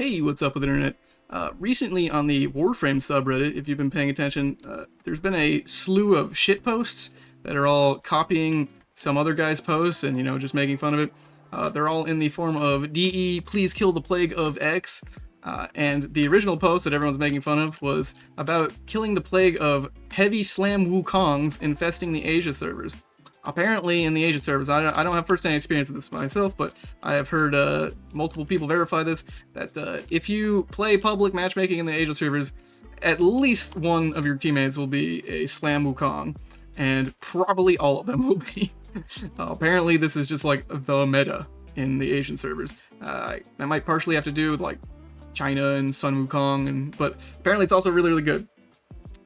Hey, what's up with the internet? Recently on the Warframe subreddit, if you've been paying attention, there's been a slew of shit posts that are all copying some other guy's posts and, just making fun of it. They're all in the form of DE, please kill the plague of X. And the original post that everyone's making fun of was about killing the plague of heavy slam WUKONGs infesting the Asia servers. Apparently, in the Asia servers, I don't have first-hand experience with this myself, but I have heard multiple people verify this, that if you play public matchmaking in the Asia servers, at least one of your teammates will be a slam Wukong, and probably all of them will be. Apparently, this is just like the meta in the Asian servers. That might partially have to do with like China and Sun Wukong, but apparently it's also really, really good.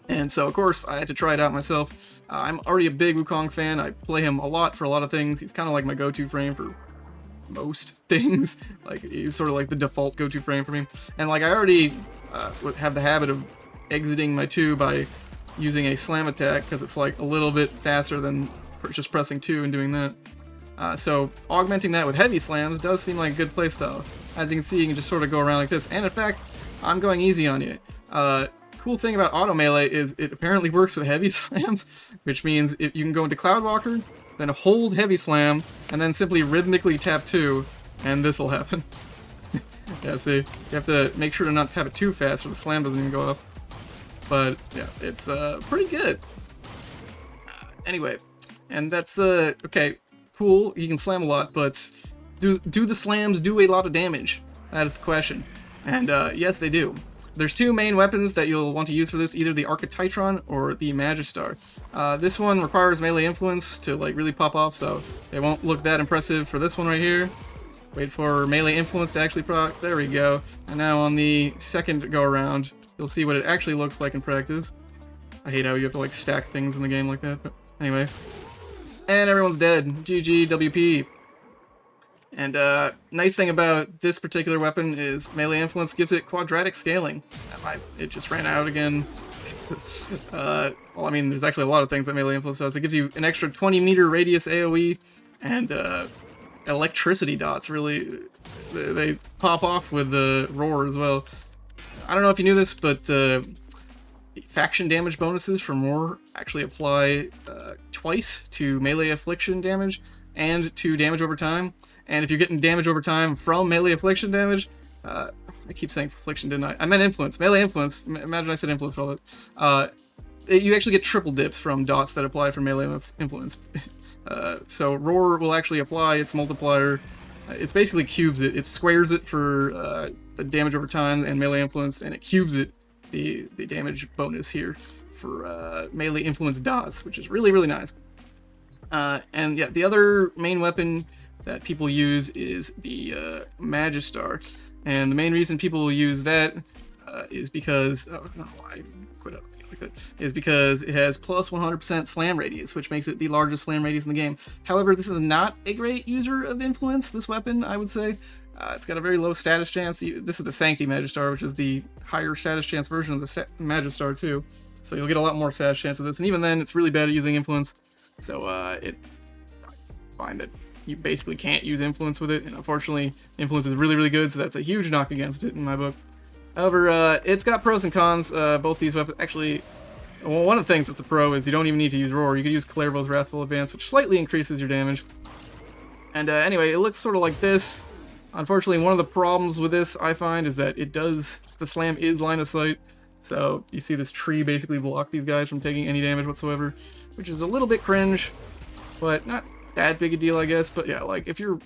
And so, of course, I had to try it out myself. I'm already a big Wukong fan. I play him a lot for a lot of things. He's kind of like my go-to frame for most things. Like, he's sort of like the default go-to frame for me. And, like, I already have the habit of exiting my 2 by using a slam attack, because it's, like, a little bit faster than just pressing 2 and doing that. So, augmenting that with heavy slams does seem like a good playstyle. As you can see, you can just sort of go around like this. And, in fact, I'm going easy on you. Cool thing about auto melee is it apparently works with heavy slams, which means if you can go into Cloudwalker, then hold heavy slam, and then simply rhythmically tap 2, and this will happen. Yeah, see, you have to make sure to not tap it too fast or the slam doesn't even go off. But yeah, it's pretty good. Anyway, and that's okay, cool. You can slam a lot, but do the slams do a lot of damage? That is the question. And yes, they do. There's 2 main weapons that you'll want to use for this, either the Arca Titron or the Magistar. This one requires melee influence to like really pop off, so it won't look that impressive for this one right here. Wait for melee influence to actually proc. There we go. And now on the second go around, you'll see what it actually looks like in practice. I hate how you have to like stack things in the game like that, but anyway. And everyone's dead. GG, WP. And nice thing about this particular weapon is melee influence gives it quadratic scaling. It just ran out again. Well, I mean, there's actually a lot of things that melee influence does. It gives you an extra 20-meter radius AoE, and electricity dots really, they pop off with the roar as well. I don't know if you knew this, but faction damage bonuses for roar actually apply twice to melee affliction damage and to damage over time. And if you're getting damage over time from melee affliction damage, I keep saying affliction, didn't I? I meant influence. Melee influence. Imagine I said influence for all that. You actually get triple dips from dots that apply for melee influence. So roar will actually apply its multiplier. It's basically cubes it. It squares it for the damage over time and melee influence, and it cubes it, the damage bonus here, for melee influence dots, which is really, really nice. And yeah, the other main weapon that people use is the Magistar, and the main reason people use that is because is because it has plus 100% slam radius, which makes it the largest slam radius in the game. However, this is not a great user of influence, this weapon, I would say. It's got a very low status chance. This is the Sancti Magistar, which is the higher status chance version of the Magistar too, so you'll get a lot more status chance with this, and even then it's really bad at using influence. So I find that you basically can't use influence with it, and unfortunately influence is really, really good, so that's a huge knock against it in my book. However, it's got pros and cons. Both these weapons, actually, well, one of the things that's a pro is you don't even need to use roar. You could use Clairville's Wrathful Advance, which slightly increases your damage. And anyway, it looks sort of like this. Unfortunately, one of the problems with this, I find, is that the slam is line of sight. So you see this tree basically block these guys from taking any damage whatsoever, which is a little bit cringe, but not that big a deal, I guess. But yeah, like if you're,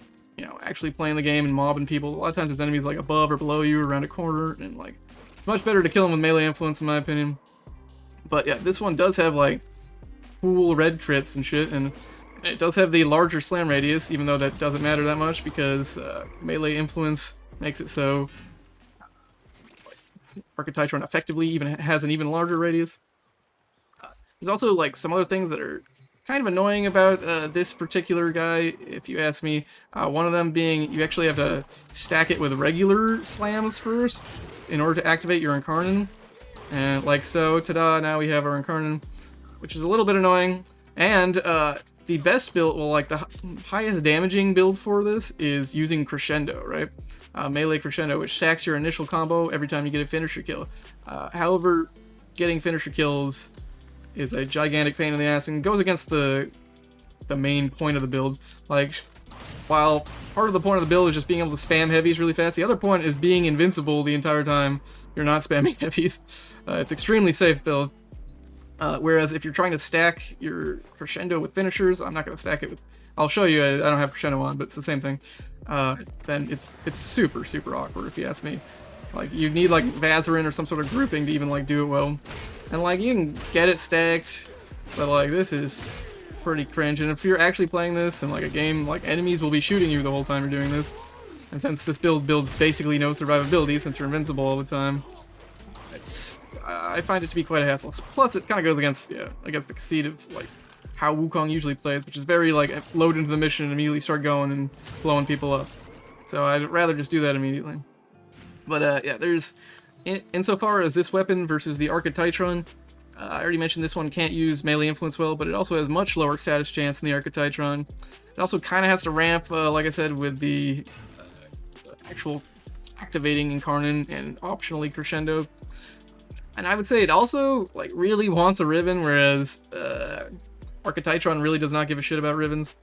actually playing the game and mobbing people, a lot of times there's enemies like above or below you, around a corner, and like it's much better to kill them with melee influence, in my opinion. But yeah, this one does have like cool red crits and shit, and it does have the larger slam radius, even though that doesn't matter that much because melee influence makes it so Arca Titron effectively even has an even larger radius. There's also like some other things that are kind of annoying about this particular guy, if you ask me. One of them being you actually have to stack it with regular slams first in order to activate your Incarnon. And like so, ta-da, now we have our Incarnon, which is a little bit annoying. And the best build, well, like the highest damaging build for this is using Crescendo, right? melee Crescendo, which stacks your initial combo every time you get a finisher kill. However, getting finisher kills is a gigantic pain in the ass and goes against the main point of the build. Like, while part of the point of the build is just being able to spam heavies really fast, the other point is being invincible the entire time you're not spamming heavies. It's extremely safe build. Whereas if you're trying to stack your Crescendo with finishers, I'm not going to stack it with... I'll show you, I don't have Crescendo on, but it's the same thing. Then it's super, super awkward if you ask me. Like, you need like Vazarin or some sort of grouping to even like do it well. And like, you can get it stacked, but like, this is pretty cringe. And if you're actually playing this in like a game, like, enemies will be shooting you the whole time you're doing this. And since this build builds basically no survivability, since you're invincible all the time, I find it to be quite a hassle. Plus, it kind of goes against the conceit of like how Wukong usually plays, which is very like load into the mission and immediately start going and blowing people up. So I'd rather just do that immediately. But yeah, there's insofar as this weapon versus the Arca Titron, I already mentioned this one can't use melee influence well, but it also has much lower status chance than the Arca Titron. It also kind of has to ramp, like I said, with the actual activating Incarnate and optionally Crescendo. And I would say it also like really wants a riven, whereas Arca Titron really does not give a shit about rivens,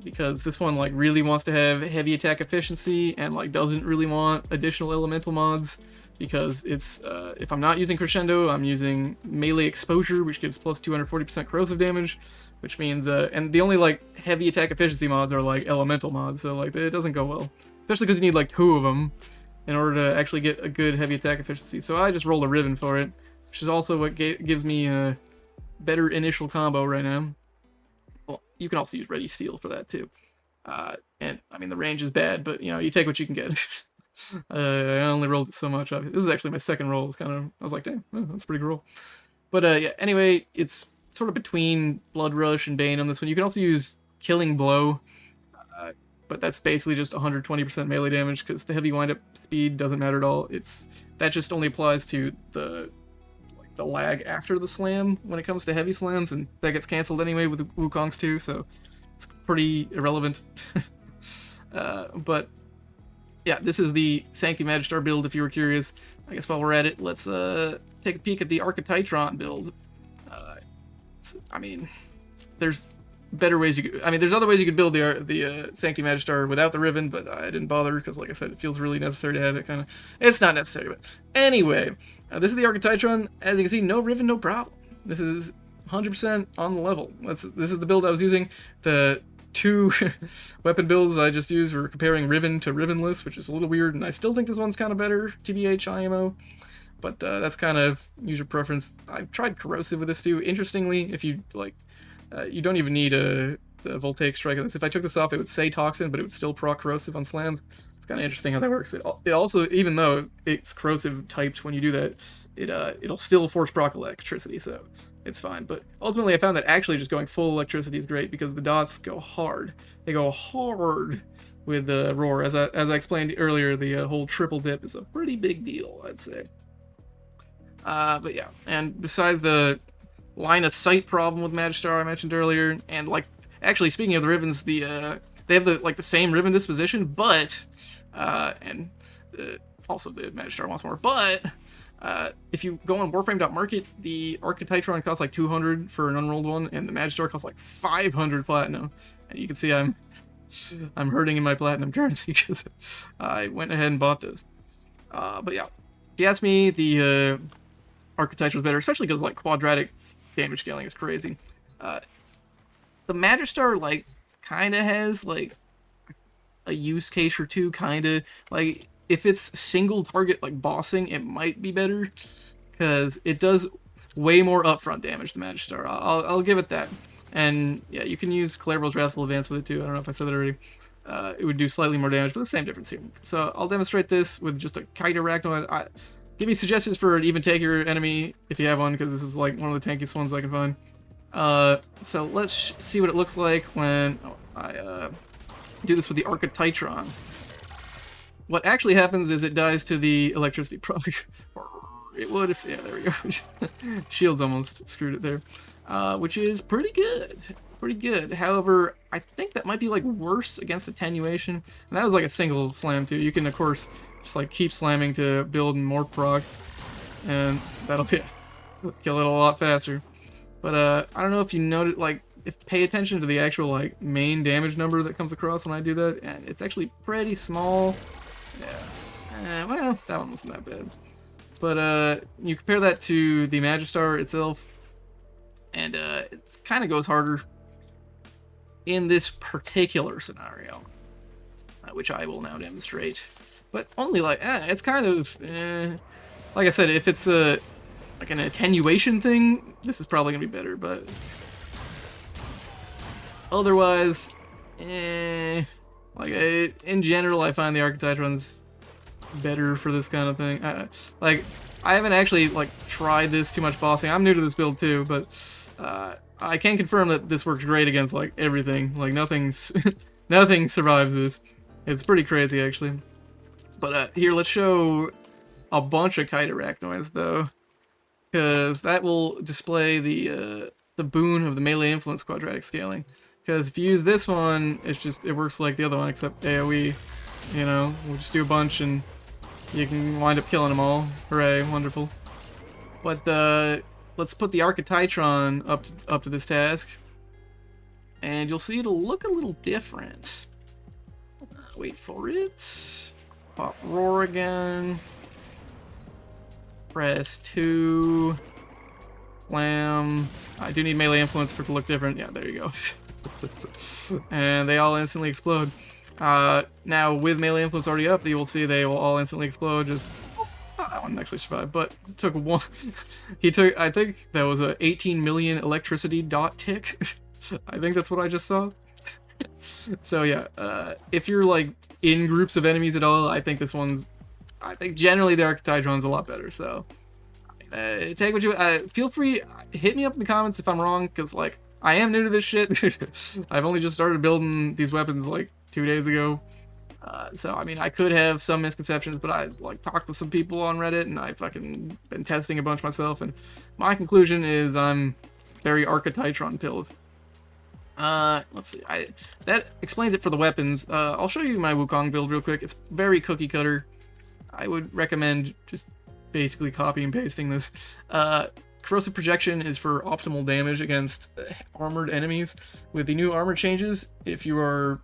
because this one like really wants to have heavy attack efficiency and like doesn't really want additional elemental mods, because it's if I'm not using Crescendo, I'm using melee exposure, which gives plus 240% corrosive damage, which means and the only like heavy attack efficiency mods are like elemental mods, so like it doesn't go well, especially because you need like 2 of them in order to actually get a good heavy attack efficiency. So I just rolled a riven for it, which is also what gives me a better initial combo right now. Well, you can also use Ready Steel for that too. And I mean, the range is bad, but you know, you take what you can get. I only rolled it so much. This is actually my second roll. It's kind of, I was like, damn, that's a pretty good roll. But yeah, anyway, it's sort of between Blood Rush and Bane on this one. You can also use Killing Blow, but that's basically just 120% melee damage, because the heavy wind-up speed doesn't matter at all. That just only applies to the lag after the slam when it comes to heavy slams, and that gets canceled anyway with the Wukongs too, so it's pretty irrelevant. But yeah, this is the Sancti Magistar build if you were curious. I guess while we're at it, let's take a peek at the Arca Titron build. I mean, there's better ways you could... I mean, there's other ways you could build the Sancti Magistar without the riven, but I didn't bother because, like I said, it feels really necessary to have it, kind of. It's not necessary, but anyway, this is the Arca Titron. As you can see, no riven, no problem. This is 100% on the level. This is the build I was using. The 2 weapon builds I just used were comparing riven to rivenless, which is a little weird, and I still think this one's kind of better, TBH, IMO. But that's kind of user preference. I've tried corrosive with this too. Interestingly, if you like, you don't even need the voltaic strike of this. If I took this off, it would say toxin, but it would still proc corrosive on slams. It's kind of interesting how that works. It also, even though it's corrosive typed when you do that, it'll still force proc electricity, so it's fine. But ultimately, I found that actually just going full electricity is great, because the dots go hard. They go hard with the roar. As I explained earlier, the whole triple dip is a pretty big deal, I'd say. But yeah, and besides the line of sight problem with Magistar I mentioned earlier, and like, actually speaking of the rivens, they have the same riven disposition, but also the Magistar wants more, but if you go on Warframe.market, the Arca Titron costs like 200 for an unrolled one, and the Magistar costs like 500 platinum, and you can see I'm hurting in my platinum currency because I went ahead and bought those. But yeah, if you ask me, the Arca Titron is better, especially because like quadratic damage scaling is crazy. The Magistar like kind of has like a use case or two, kind of like if it's single target like bossing, it might be better because it does way more upfront damage than Magistar. I'll give it that. And yeah, you can use Clairville's Wrathful Advance with it too. I don't know if I said that already. It would do slightly more damage, but the same difference here. So I'll demonstrate this with just a Kite Arachnoid. Give me suggestions for an even tankier enemy if you have one, because this is like one of the tankiest ones I can find. So let's see what it looks like when I do this with the Arca Titron. What actually happens is it dies to the electricity proc. It would if... Yeah, there we go. Shields almost screwed it there. Which is pretty good. Pretty good. However, I think that might be like worse against attenuation. And that was like a single slam too. You can of course just like keep slamming to build more procs, and that'll kill it a lot faster. But I don't know if you notice, like, if pay attention to the actual like main damage number that comes across when I do that, and it's actually pretty small. Yeah. Well, that one wasn't that bad. But you compare that to the Magistar itself, and it kind of goes harder in this particular scenario, which I will now demonstrate. But only like, it's kind of, like I said, if it's like an attenuation thing, this is probably gonna be better. But otherwise, like in general, I find the Arca Titron's better for this kind of thing. Like, I haven't actually like tried this too much bossing. I'm new to this build too, but I can confirm that this works great against like everything. Like nothing's nothing survives this. It's pretty crazy actually. But here, let's show a bunch of kite arachnoids though, because that will display the boon of the melee influence quadratic scaling. Because if you use this one, it works like the other one except AoE. You know, we'll just do a bunch and you can wind up killing them all. Hooray, wonderful. But let's put the Arca Titron up to this task, and you'll see it'll look a little different. Wait for it. Pop roar again. Press 2. Slam. I do need melee influence for it to look different. Yeah, there you go. And they all instantly explode. Now with melee influence already up, you will see they will all instantly explode. Just that one actually survived, but it took one. I think that was a 18 million electricity dot tick. I think that's what I just saw. So yeah, if you're like in groups of enemies at all, I think generally the Arca Titron's a lot better. So take what you feel free. Hit me up in the comments if I'm wrong, because like I am new to this shit. I've only just started building these weapons like 2 days ago. So I mean, I could have some misconceptions, but I like talked with some people on Reddit, and I fucking been testing a bunch myself, and my conclusion is I'm very Arca Titron pilled. Let's see. That explains it for the weapons. I'll show you my WUKONG build real quick. It's very cookie cutter. I would recommend just basically copy and pasting this. Corrosive projection is for optimal damage against armored enemies. With the new armor changes, if you are,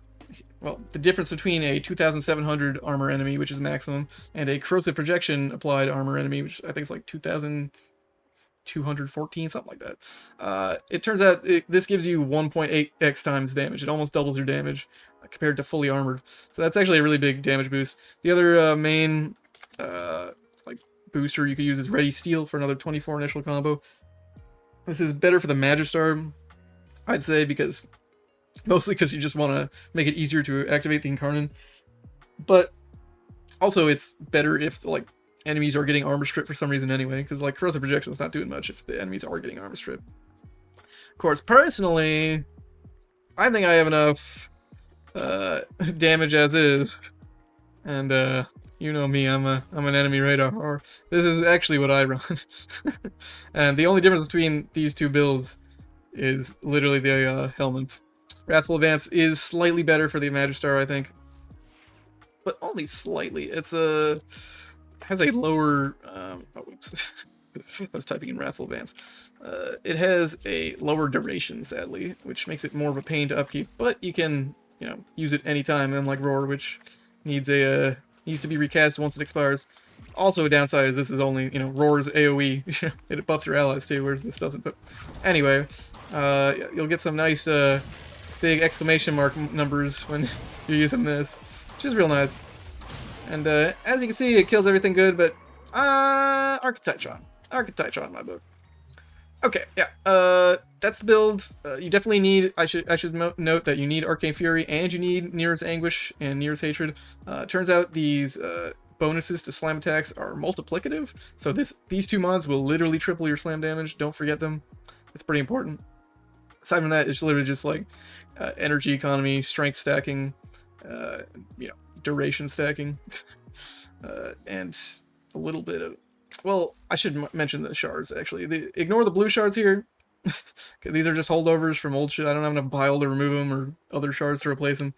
well, the difference between a 2700 armor enemy, which is maximum, and a corrosive projection applied armor enemy, which I think is like 2214, something like that. It turns out this gives you 1.8x times damage. It almost doubles your damage compared to fully armored. So that's actually a really big damage boost. The other main like booster you could use is Ready Steel for another 24 initial combo. This is better for the Magistar, I'd say, mostly because you just want to make it easier to activate the Incarnate. But also it's better if like enemies are getting armor strip for some reason anyway, because like corrosive projection is not doing much if the enemies are getting armor strip. Of course, personally, I think I have enough damage as is, and you know me, I'm an enemy radar. This is actually what I run. And the only difference between these two builds is literally the helmet. Wrathful Advance is slightly better for the Magistar, I think, but only slightly. Has a lower oops. I was typing in Wrathful Advance. It has a lower duration, sadly, which makes it more of a pain to upkeep, but you can, you know, use it anytime, unlike Roar, which needs to be recast once it expires. Also a downside is this is only, you know, Roar's AoE. It buffs your allies too, whereas this doesn't. But anyway, you'll get some nice big exclamation mark numbers when you're using this, which is real nice. And as you can see, it kills everything good, but Arca Titron in my book. Okay, yeah, that's the build. You definitely need, I should note that you need Arcane Fury, and you need Nira's Anguish and Nira's Hatred. Turns out these bonuses to slam attacks are multiplicative, so these two mods will literally triple your slam damage. Don't forget them. It's pretty important. Aside from that, it's literally just like energy economy, strength stacking, you know, duration stacking, and a little bit of, well, I should mention the shards, actually. Ignore the blue shards here. These are just holdovers from old shit. I don't have enough bile to remove them or other shards to replace them.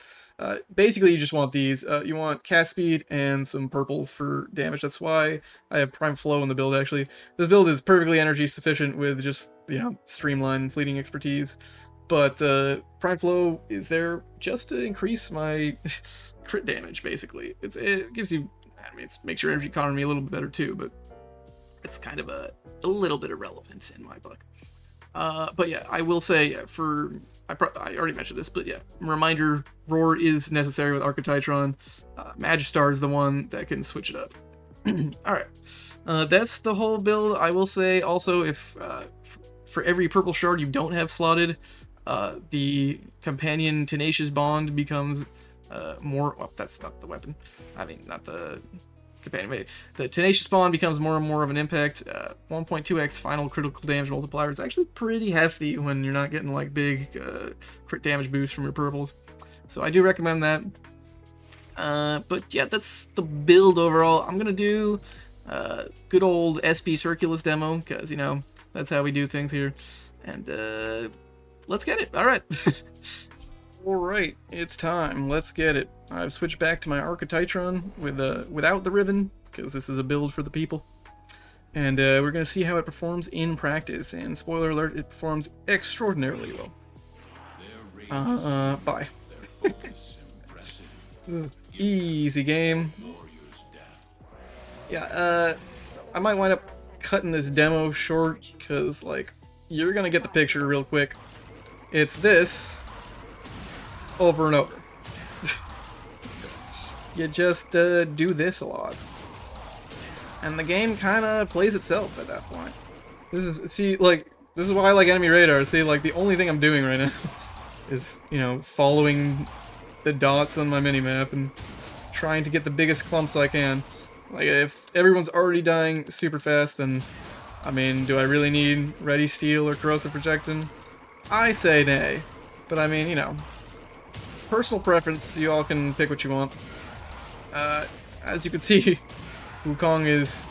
Basically, you just want these. You want cast speed and some purples for damage. That's why I have prime flow in the build, actually. This build is perfectly energy sufficient with just, you know, streamline and fleeting expertise. But prime flow is there just to increase my crit damage, basically. It gives you, I mean, it makes your energy economy a little bit better too, but it's kind of a little bit irrelevant in my book. But yeah, I will say I already mentioned this, but yeah, reminder, Roar is necessary with Arca Titron. Magistar is the one that can switch it up. Alright, that's the whole build. I will say also, if for every purple shard you don't have slotted, the companion tenacious bond becomes more, well, that's not the weapon, I mean, not the companion, wait, the tenacious bond becomes more and more of an impact. 1.2x final critical damage multiplier is actually pretty hefty when you're not getting like big crit damage boosts from your purples, so I do recommend that. But yeah, that's the build overall. I'm gonna do good old SP Circulus demo, because, you know, that's how we do things here, and let's get it. All right. Alright, it's time. Let's get it. I've switched back to my Arca Titron without the riven, because this is a build for the people. And we're going to see how it performs in practice. And spoiler alert, it performs extraordinarily well. Bye. Easy game. Yeah, I might wind up cutting this demo short, because, like, you're going to get the picture real quick. It's this over and over. You just do this a lot, and the game kind of plays itself at that point. This is why I like enemy radar. See, like, the only thing I'm doing right now is, you know, following the dots on my minimap and trying to get the biggest clumps I can. Like, if everyone's already dying super fast, then, I mean, do I really need ready steel or corrosive projectin? I say nay, but I mean, you know, personal preference, you all can pick what you want. As you can see, WUKONG is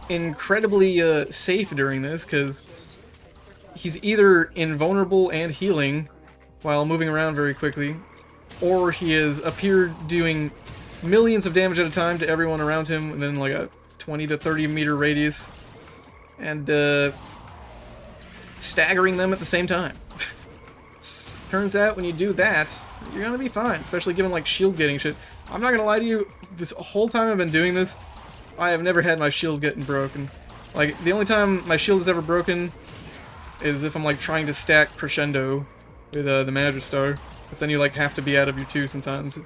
incredibly safe during this, because he's either invulnerable and healing while moving around very quickly, or he has appeared doing millions of damage at a time to everyone around him within like a 20 to 30 meter radius, and staggering them at the same time. Turns out when you do that, you're gonna be fine, especially given like shield getting shit. I'm not gonna lie to you, this whole time I've been doing this, I have never had my shield getting broken. Like, the only time my shield is ever broken is if I'm like trying to stack Crescendo with the Magistar, because then you like have to be out of your 2 sometimes.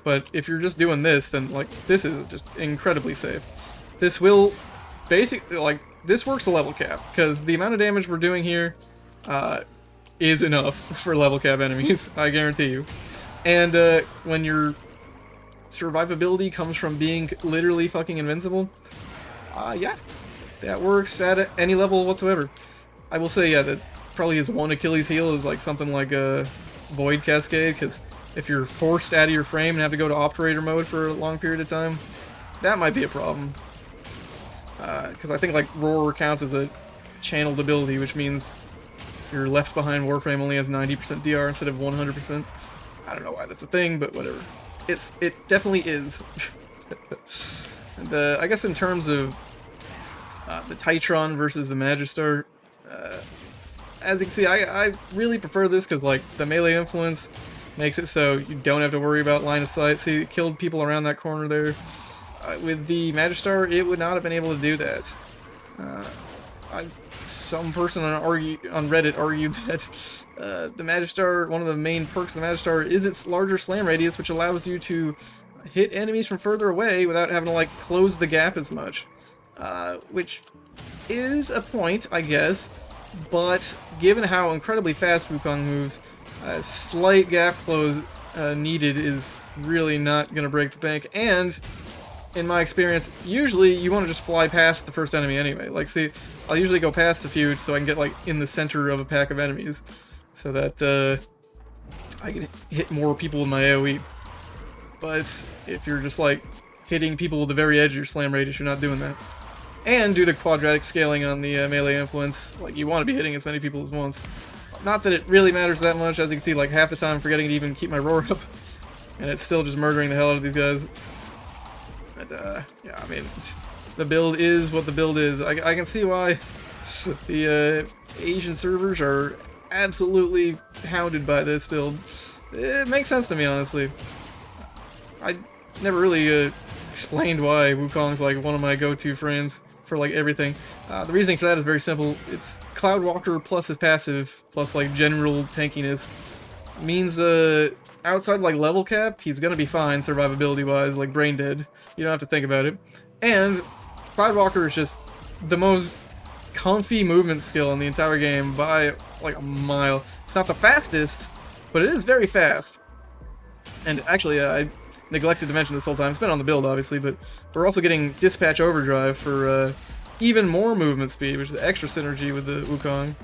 But if you're just doing this, then like this is just incredibly safe. This will basically, like, this works to level cap, because the amount of damage we're doing here is enough for level cap enemies, I guarantee you. And when your survivability comes from being literally fucking invincible, yeah, that works at any level whatsoever. I will say, yeah, that probably his one Achilles heel is like something like a Void Cascade, because if you're forced out of your frame and have to go to operator mode for a long period of time, that might be a problem. Because I think like Roar counts as a channeled ability, which means your left behind Warframe only has 90% DR instead of 100%. I don't know why that's a thing, but whatever. It definitely is. And I guess in terms of the Titron versus the Magistar, as you can see, I really prefer this, because like the melee influence makes it so you don't have to worry about line of sight. See, it killed people around that corner there. With the Magistar, it would not have been able to do that. Some person on Reddit argued that the Magistar, one of the main perks of the Magistar is its larger slam radius, which allows you to hit enemies from further away without having to like close the gap as much. Which is a point, I guess, but given how incredibly fast WUKONG moves, a slight gap close needed is really not going to break the bank, and in my experience, usually you want to just fly past the first enemy anyway. Like, see, I'll usually go past a few so I can get like in the center of a pack of enemies, so that I can hit more people with my AoE. But if you're just like hitting people with the very edge of your slam radius, you're not doing that. and do the quadratic scaling on the melee influence. Like, you want to be hitting as many people as once. Not that it really matters that much, as you can see, like, half the time I'm forgetting to even keep my roar up, and it's still just murdering the hell out of these guys. But, yeah, I mean, the build is what the build is. I can see why the Asian servers are absolutely hounded by this build. It makes sense to me, honestly. I never really explained why Wukong's like one of my go-to frames for like everything. The reasoning for that is very simple. It's Cloudwalker plus his passive plus like general tankiness means outside like level cap he's gonna be fine survivability wise, like brain dead. You don't have to think about it. And Cloudwalker is just the most comfy movement skill in the entire game by like a mile. It's not the fastest, but it is very fast. And actually, I neglected to mention this whole time. It's been on the build, obviously, but we're also getting Dispatch Overdrive for even more movement speed, which is extra synergy with the Wukong.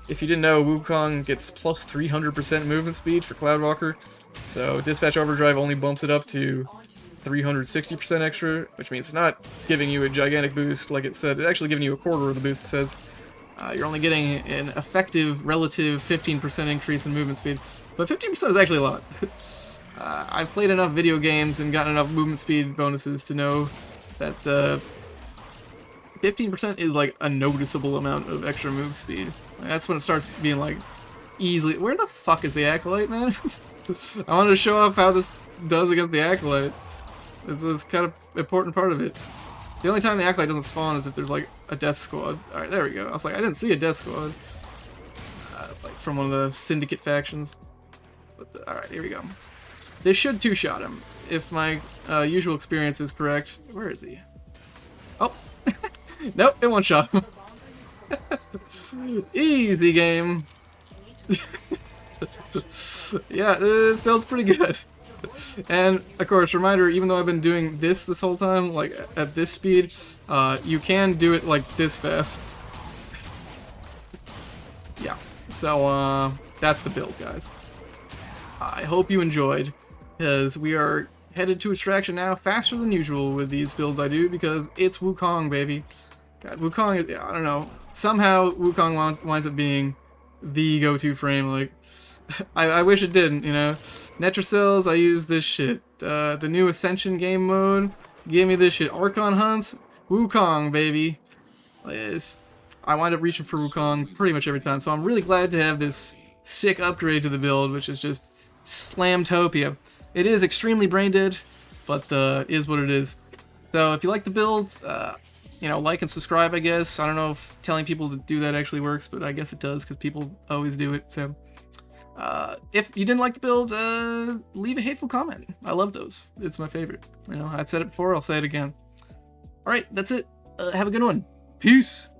If you didn't know, Wukong gets plus 300% movement speed for Cloudwalker, so Dispatch Overdrive only bumps it up to 360% extra, which means it's not giving you a gigantic boost like it said. It's actually giving you a quarter of the boost it says. You're only getting an effective relative 15% increase in movement speed, but 15% is actually a lot. I've played enough video games and gotten enough movement speed bonuses to know that 15% is like a noticeable amount of extra move speed. That's when it starts being like easily. Where the fuck is the acolyte, man? I wanted to show off how this does against the acolyte. It's kind of important part of it. The only time the acolyte doesn't spawn is if there's like a death squad. Alright, there we go. I was like, I didn't see a death squad. Like from one of the syndicate factions. But alright, here we go. This should two-shot him, if my usual experience is correct. Where is he? Oh! Nope, it one-shot him. Easy game. Yeah, this build's pretty good. And, of course, reminder, even though I've been doing this whole time, like, at this speed, you can do it, like, this fast. Yeah, so, that's the build, guys. I hope you enjoyed, because we are headed to extraction now faster than usual with these builds I do, because it's Wukong, baby. God, Wukong, I don't know, somehow Wukong winds up being the go-to frame, like, I wish it didn't, you know. Netrocells, I use this shit. The new Ascension game mode, give me this shit. Archon hunts, Wukong, baby. I wind up reaching for Wukong pretty much every time, so I'm really glad to have this sick upgrade to the build, which is just Slamtopia. It is extremely brain dead, but is what it is. So if you like the build, you know, like and subscribe, I guess. I don't know if telling people to do that actually works, but I guess it does, because people always do it, so... if you didn't like the build, leave a hateful comment. I love those. It's my favorite. You know, I've said it before, I'll say it again. Alright, that's it. Have a good one. Peace!